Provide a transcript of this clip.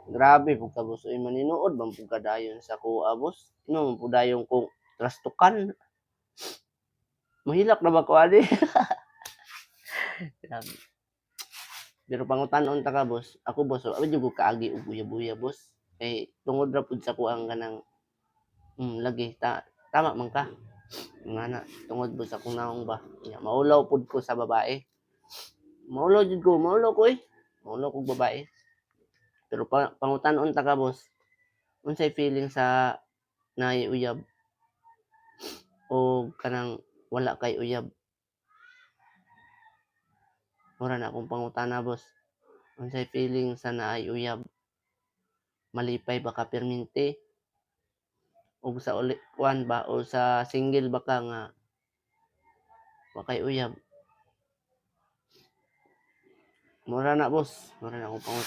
Grabe pud ka boss, uy maninuod man pud ka dayon sa kuha boss. Ano man pud dayon kong trastukan. Mahilak na ba ko ani? Grabe. Pero pangutan-on ta ka boss, ako boss wa jud ko kaagi og buya-buya boss. Kay tungod ra pud sa kuang kanang lagi tama man ka. Ngana tungod pud sa akong naong ba. Maulaw pud ko sa babae. Maulaw jud ko, maulaw ko eh. Maulaw kog babae. Pero pangutan-on ta ka boss, unsay feeling sa naay uyab o kanang wala kay uyab? Mura na akong pangutana boss. Unsay feeling sa naay uyab? Malipay ba ka permente? O sa uli kuan ba o sa single ba ka nga wa kay uyab? Mura na boss, mura na akong